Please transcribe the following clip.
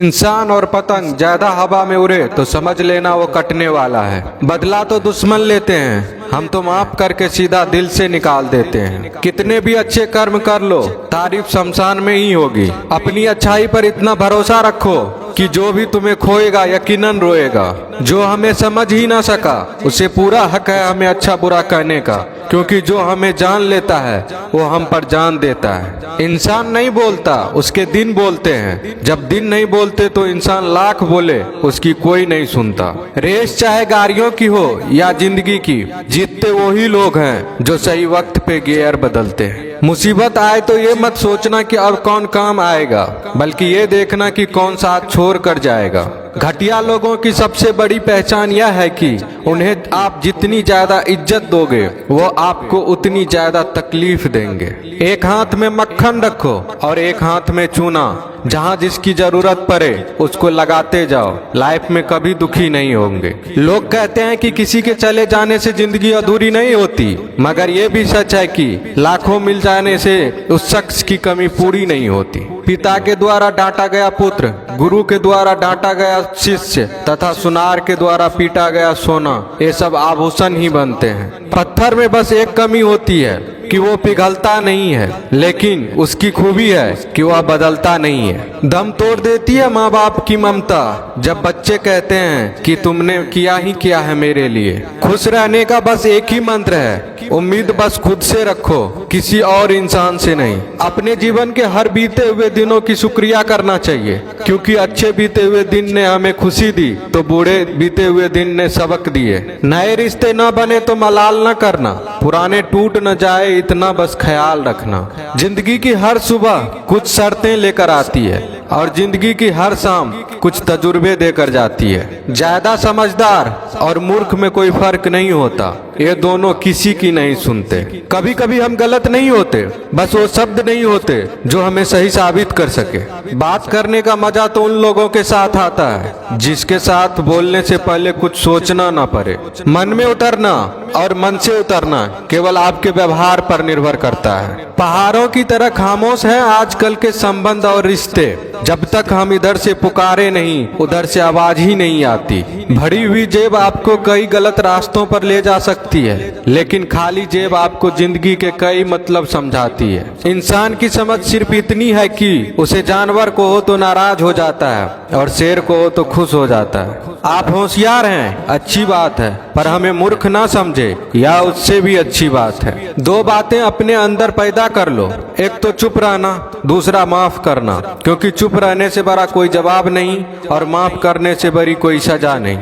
इंसान और पतंग ज्यादा हवा में उड़े तो समझ लेना वो कटने वाला है। बदला तो दुश्मन लेते हैं, हम तो माफ करके सीधा दिल से निकाल देते हैं। कितने भी अच्छे कर्म कर लो, तारीफ शमशान में ही होगी। अपनी अच्छाई पर इतना भरोसा रखो कि जो भी तुम्हें खोएगा यकीनन रोएगा। जो हमें समझ ही ना सका उसे पूरा हक है हमें अच्छा बुरा कहने का, क्योंकि जो हमें जान लेता है वो हम पर जान देता है। इंसान नहीं बोलता, उसके दिन बोलते हैं। जब दिन नहीं बोलते तो इंसान लाख बोले उसकी कोई नहीं सुनता। रेस चाहे गाड़ियों की हो या जिंदगी की, जीतते वही लोग हैं जो सही वक्त पे गियर बदलते हैं। मुसीबत आए तो ये मत सोचना कि अब कौन काम आएगा, बल्कि ये देखना कि कौन साथ छोड़ कर जाएगा। घटिया लोगों की सबसे बड़ी पहचान यह है कि उन्हें आप जितनी ज्यादा इज्जत दोगे वो आपको उतनी ज्यादा तकलीफ देंगे। एक हाथ में मक्खन रखो और एक हाथ में चूना। जहाँ जिसकी जरूरत पड़े उसको लगाते जाओ, लाइफ में कभी दुखी नहीं होंगे। लोग कहते हैं कि किसी के चले जाने से जिंदगी अधूरी नहीं होती, मगर ये भी सच है कि लाखों मिल जाने से उस शख्स की कमी पूरी नहीं होती। पिता के द्वारा डांटा गया पुत्र, गुरु के द्वारा डांटा गया शिष्य तथा सुनार के द्वारा पीटा गया सोना, ये सब आभूषण ही बनते हैं। पत्थर में बस एक कमी होती है कि वो पिघलता नहीं है, लेकिन उसकी खूबी है कि वह बदलता नहीं है। दम तोड़ देती है माँ बाप की ममता जब बच्चे कहते हैं कि तुमने किया ही क्या है मेरे लिए। खुश रहने का बस एक ही मंत्र है, उम्मीद बस खुद से रखो, किसी और इंसान से नहीं। अपने जीवन के हर बीते हुए दिनों की शुक्रिया करना चाहिए, क्योंकि अच्छे बीते हुए दिन ने हमें खुशी दी तो बुरे बीते हुए दिन ने सबक दिए। नए रिश्ते न बने तो मलाल न करना, पुराने टूट न जाए इतना बस ख्याल रखना। जिंदगी की हर सुबह कुछ शर्तें लेकर आती है और जिंदगी की हर शाम कुछ तजुर्बे देकर जाती है। ज्यादा समझदार और मूर्ख में कोई फर्क नहीं होता, ये दोनों किसी की नहीं सुनते। कभी कभी हम गलत नहीं होते, बस वो शब्द नहीं होते जो हमें सही साबित कर सके। बात करने का मजा तो उन लोगों के साथ आता है जिसके साथ बोलने से पहले कुछ सोचना ना पड़े। मन में उतरना और मन से उतरना केवल आपके व्यवहार पर निर्भर करता है। पहाड़ों की तरह खामोश है आजकल के संबंध और रिश्ते। जब तक हम इधर से पुकारे नहीं उधर से आवाज ही नहीं आती। भरी हुई जेब आपको कई गलत रास्तों पर ले जा सकती है, लेकिन खाली जेब आपको जिंदगी के कई मतलब समझाती है। इंसान की समझ सिर्फ इतनी है कि उसे जानवर को हो तो नाराज हो जाता है और शेर को हो तो खुश हो जाता है। आप होशियार हैं, अच्छी बात है, पर हमें मूर्ख ना समझे या उससे भी अच्छी बात है। दो बातें अपने अंदर पैदा कर लो, एक तो चुप रहना, दूसरा माफ करना, क्योंकि चुप रहने से बड़ा कोई जवाब नहीं और माफ करने से बड़ी कोई सजा नहीं।